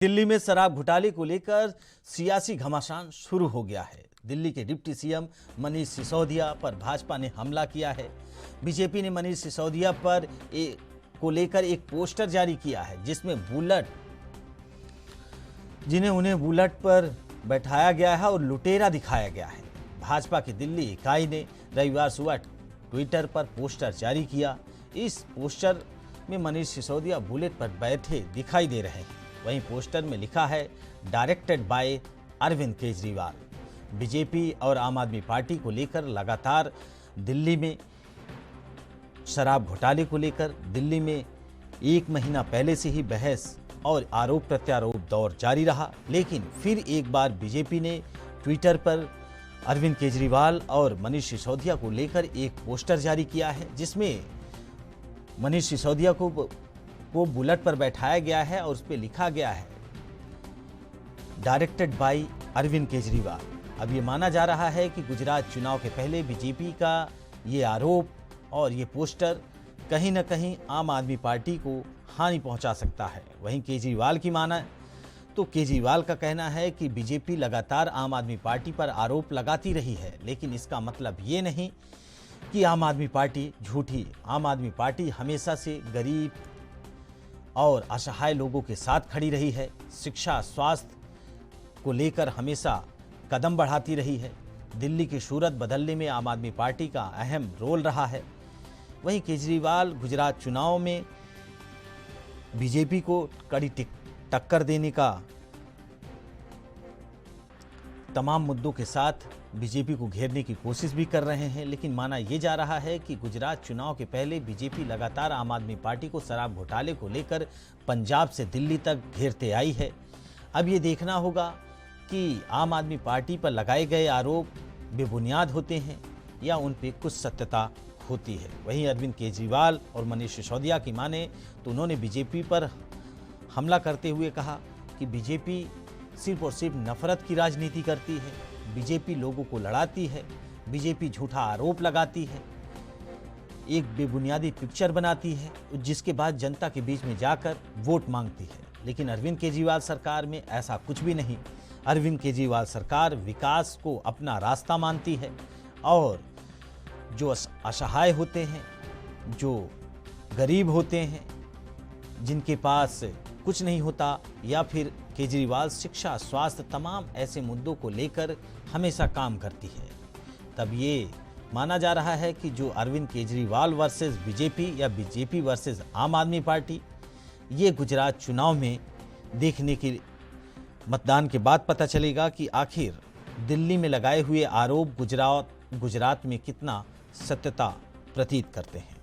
दिल्ली में शराब घोटाले को लेकर सियासी घमासान शुरू हो गया है। दिल्ली के डिप्टी सीएम मनीष सिसोदिया पर भाजपा ने हमला किया है। बीजेपी ने मनीष सिसोदिया पर को लेकर एक पोस्टर जारी किया है जिसमें उन्हें बुलेट पर बैठाया गया है और लुटेरा दिखाया गया है। भाजपा की दिल्ली इकाई ने रविवार सुबह ट्विटर पर पोस्टर जारी किया। इस पोस्टर में मनीष सिसोदिया बुलेट पर बैठे दिखाई दे रहे हैं। वहीं पोस्टर में लिखा है directed by Arvind Kejriwal. BJP और आम आदमी पार्टी को लेकर लगातार दिल्ली में शराब घोटाले को लेकर दिल्ली में एक महीना पहले से ही बहस और आरोप प्रत्यारोप दौर जारी रहा, लेकिन फिर एक बार बीजेपी ने ट्विटर पर अरविंद केजरीवाल और मनीष सिसोदिया को लेकर एक पोस्टर जारी किया है जिसमें मनीष सिसोदिया को बुलेट पर बैठाया गया है और उस पर लिखा गया है डायरेक्टेड बाय अरविंद केजरीवाल। अब ये माना जा रहा है कि गुजरात चुनाव के पहले बीजेपी का ये आरोप और ये पोस्टर कहीं न कहीं आम आदमी पार्टी को हानि पहुंचा सकता है। वहीं केजरीवाल की माना तो केजरीवाल का कहना है कि बीजेपी लगातार आम आदमी पार्टी पर आरोप लगाती रही है, लेकिन इसका मतलब ये नहीं कि आम आदमी पार्टी झूठी। आम आदमी पार्टी हमेशा से गरीब और असहाय लोगों के साथ खड़ी रही है। शिक्षा स्वास्थ्य को लेकर हमेशा कदम बढ़ाती रही है। दिल्ली की सूरत बदलने में आम आदमी पार्टी का अहम रोल रहा है। वहीं केजरीवाल गुजरात चुनाव में बीजेपी को कड़ी टक्कर देने का तमाम मुद्दों के साथ बीजेपी को घेरने की कोशिश भी कर रहे हैं, लेकिन माना यह जा रहा है कि गुजरात चुनाव के पहले बीजेपी लगातार आम आदमी पार्टी को शराब घोटाले को लेकर पंजाब से दिल्ली तक घेरते आई है। अब ये देखना होगा कि आम आदमी पार्टी पर लगाए गए आरोप बेबुनियाद होते हैं या उन पर कुछ सत्यता होती है। वहीं अरविंद केजरीवाल और मनीष सिसोदिया की माने तो उन्होंने बीजेपी पर हमला करते हुए कहा कि बीजेपी सिर्फ और सिर्फ नफरत की राजनीति करती है, बीजेपी लोगों को लड़ाती है, बीजेपी झूठा आरोप लगाती है, एक बेबुनियादी पिक्चर बनाती है जिसके बाद जनता के बीच में जाकर वोट मांगती है। लेकिन अरविंद केजरीवाल सरकार में ऐसा कुछ भी नहीं। अरविंद केजरीवाल सरकार विकास को अपना रास्ता मानती है और जो असहाय होते हैं, जो गरीब होते हैं, जिनके पास कुछ नहीं होता, या फिर केजरीवाल शिक्षा स्वास्थ्य तमाम ऐसे मुद्दों को लेकर हमेशा काम करती है। तब ये माना जा रहा है कि जो अरविंद केजरीवाल वर्सेस बीजेपी या बीजेपी वर्सेस आम आदमी पार्टी, ये गुजरात चुनाव में देखने की मतदान के बाद पता चलेगा कि आखिर दिल्ली में लगाए हुए आरोप गुजरात में कितना सत्यता प्रतीत करते हैं।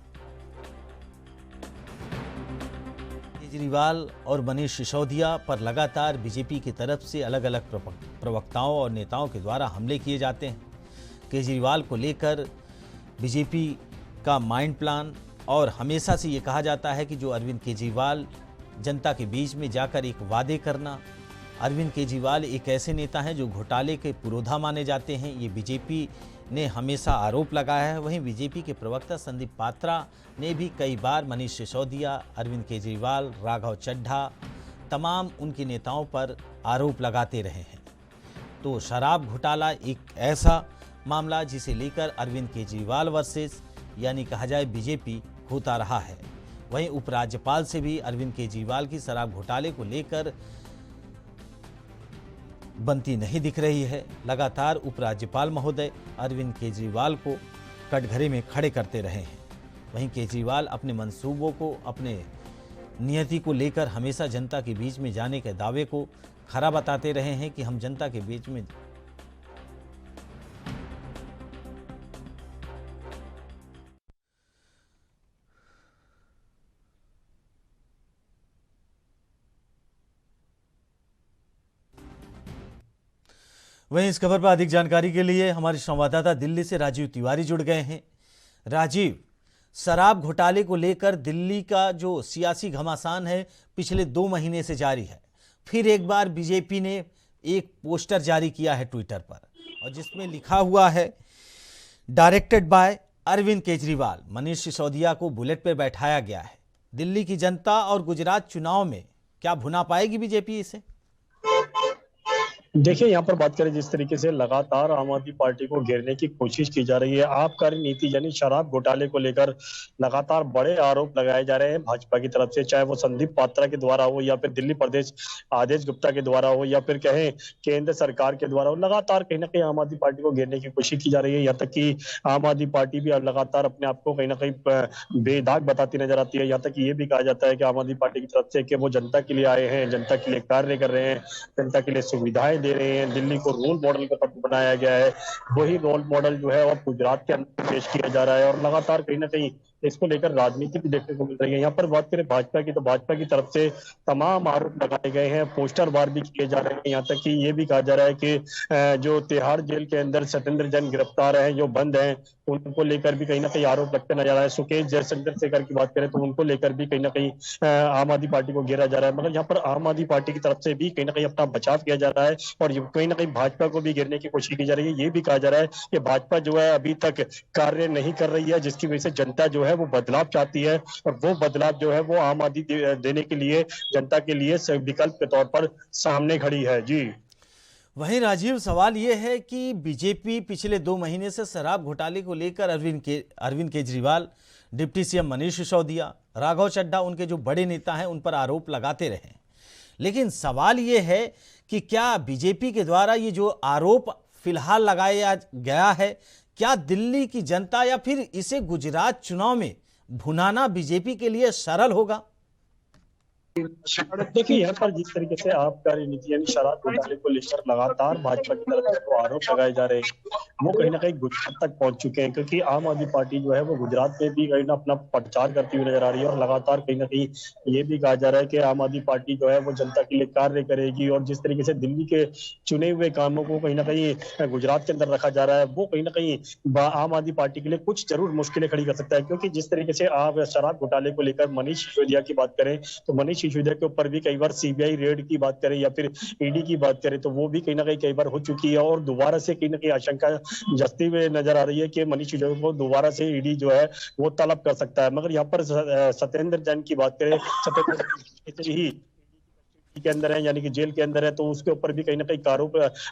केजरीवाल और मनीष सिसोदिया पर लगातार बीजेपी की तरफ से अलग अलग प्रवक्ताओं और नेताओं के द्वारा हमले किए जाते हैं। केजरीवाल को लेकर बीजेपी का माइंड प्लान और हमेशा से ये कहा जाता है कि जो अरविंद केजरीवाल जनता के बीच में जाकर एक वादे करना, अरविंद केजरीवाल एक ऐसे नेता हैं जो घोटाले के पुरोधा माने जाते हैं। ये बीजेपी ने हमेशा आरोप लगाया है। वहीं बीजेपी के प्रवक्ता संदीप पात्रा ने भी कई बार मनीष सिसोदिया, अरविंद केजरीवाल, राघव चड्ढा तमाम उनके नेताओं पर आरोप लगाते रहे हैं। तो शराब घोटाला एक ऐसा मामला जिसे लेकर अरविंद केजरीवाल वर्सेस यानी कहा जाए बीजेपी होता रहा है। वहीं उपराज्यपाल से भी अरविंद केजरीवाल की शराब घोटाले को लेकर बनती नहीं दिख रही है। लगातार उपराज्यपाल महोदय अरविंद केजरीवाल को कटघरे में खड़े करते रहे हैं। वहीं केजरीवाल अपने मंसूबों को, अपने नियति को लेकर हमेशा जनता के बीच में जाने के दावे को खरा बताते रहे हैं कि हम जनता के बीच में वहीं इस खबर पर अधिक जानकारी के लिए हमारे संवाददाता दिल्ली से राजीव तिवारी जुड़ गए हैं। राजीव, शराब घोटाले को लेकर दिल्ली का जो सियासी घमासान है पिछले 2 महीने से जारी है। फिर एक बार बीजेपी ने एक पोस्टर जारी किया है ट्विटर पर और जिसमें लिखा हुआ है डायरेक्टेड बाय अरविंद केजरीवाल। मनीष सिसोदिया को बुलेट पर बैठाया गया है। दिल्ली की जनता और गुजरात चुनाव में क्या भुना पाएगी बीजेपी इसे? देखिए, यहाँ पर बात करें जिस तरीके से लगातार आम आदमी पार्टी को घेरने की कोशिश की जा रही है, आबकारी नीति यानी शराब घोटाले को लेकर लगातार बड़े आरोप लगाए जा रहे हैं भाजपा की तरफ से, चाहे वो संदीप पात्रा के द्वारा हो या फिर दिल्ली प्रदेश आदेश गुप्ता के द्वारा हो या फिर कहें केंद्र सरकार के द्वारा हो। लगातार कहीं ना कहीं आम आदमी पार्टी को घेरने की कोशिश की जा रही है, यहाँ तक कि आम आदमी पार्टी भी अब लगातार अपने आप को कहीं ना कहीं बेदाग बताती नजर आती है। यहाँ तक कि ये भी कहा जाता है कि आम आदमी पार्टी की तरफ से कि वो जनता के लिए आए हैं, जनता के लिए कार्य कर रहे हैं, जनता के लिए सुविधाएं दे रहे हैं। दिल्ली को रोल मॉडल का तब बनाया गया है, वही रोल मॉडल जो है अब गुजरात के अंदर पेश किया जा रहा है और लगातार कहीं ना कहीं इसको लेकर राजनीति भी देखने को मिल रही है। यहाँ पर बात करें भाजपा की, तो भाजपा की तरफ से तमाम आरोप लगाए गए हैं, पोस्टर वार भी किए जा रहे हैं। यहाँ तक कि ये भी कहा जा रहा है कि जो तिहाड़ जेल के अंदर सत्येंद्र जैन गिरफ्तार हैं, जो बंद हैं, उनको लेकर भी कहीं ना कहीं आरोप लगते नजर आ रहा है। सुकेश जयशंकर की बात करें तो उनको लेकर भी कहीं ना कहीं आम आदमी पार्टी को घेरा जा रहा है, मगर यहाँ पर आम आदमी पार्टी की तरफ से भी कहीं ना कहीं अपना बचाव किया जा रहा है और कहीं ना कहीं भाजपा को भी घेरने की कोशिश की जा रही है। ये भी कहा जा रहा है कि भाजपा जो है अभी तक कार्य नहीं कर रही है, जिसकी वजह से जनता जो है वो बदलाव चाहती है और वो बदलाव जो है वो आम आदमी देने के लिए जनता के लिए विकल्प के तौर पर सामने खड़ी है। जी वहीं राजीव, सवाल ये है कि बीजेपी पिछले 2 महीने से शराब घोटाले को लेकर अरविंद केजरीवाल, डिप्टी सीएम मनीष सिसोदिया, राघव चड्ढा, उनके जो बड़े नेता हैं उन पर आरोप लगाते रहे। लेकिन सवाल ये है कि क्या बीजेपी के द्वारा ये जो आरोप फिलहाल लगाया गया है, क्या दिल्ली की जनता या फिर इसे गुजरात चुनाव में भुनाना बीजेपी के लिए सरल होगा? देखिए, यहाँ पर जिस तरीके से आबकारी नीति यानी शराब घोटाले को लेकर लगातार भाजपा की तरफ से जो आरोप लगाए जा रहे हैं वो कहीं ना कहीं गुजरात तक पहुंच चुके हैं, क्योंकि आम आदमी पार्टी जो है वो गुजरात में भी कहीं ना अपना प्रचार करती हुई नजर आ रही है और लगातार कहीं ना कहीं ये भी कहा जा रहा है कि आम आदमी पार्टी जो है वो जनता के लिए कार्य करेगी और जिस तरीके से दिल्ली के चुने हुए कामों को कहीं ना कहीं गुजरात के अंदर रखा जा रहा है वो कहीं ना कहीं आम आदमी पार्टी के लिए कुछ जरूर मुश्किलें खड़ी कर सकता है। क्योंकि जिस तरीके से आप शराब घोटाले को लेकर मनीष सिसोदिया की बात करें तो मनीष सिसोदिया के ऊपर भी कई बार सीबीआई रेड की बात करें या फिर ईडी की बात करें तो वो भी कहीं ना कहीं कई बार हो चुकी है और दोबारा से कहीं ना कहीं आशंका जताती हुए नजर आ रही है कि मनीष सिसोदिया को दोबारा से ईडी जो है वो तलब कर सकता है। मगर यहाँ पर सत्येंद्र जैन की बात करें, सत्येंद्र ही के अंदर है यानी कि जेल के अंदर है, तो उसके ऊपर भी कहीं ना कहीं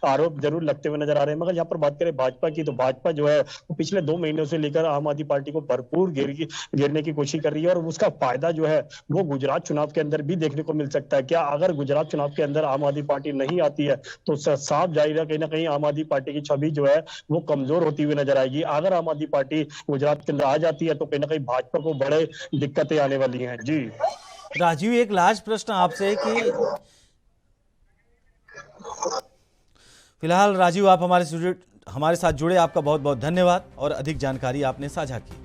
आरोप जरूर लगते हुए नजर आ रहे हैं। मगर यहाँ पर बात करें भाजपा की, तो भाजपा जो है वो पिछले 2 महीनों से लेकर आम आदमी पार्टी को भरपूर घेरने की कोशिश कर रही है और उसका फायदा जो है वो गुजरात चुनाव के अंदर भी देखने को मिल सकता है। क्या अगर गुजरात चुनाव के अंदर आम आदमी पार्टी नहीं आती है तो साफ जाहिर है कहीं ना कहीं आम आदमी पार्टी की छवि जो है वो कमजोर होती हुई नजर आएगी। अगर आम आदमी पार्टी गुजरात के अंदर आ जाती है तो कहीं ना कहीं भाजपा को बड़े दिक्कतें आने वाली हैं। जी राजीव, एक लास्ट प्रश्न आपसे कि फिलहाल राजीव, आप हमारे साथ जुड़े, आपका बहुत बहुत धन्यवाद और अधिक जानकारी आपने साझा की।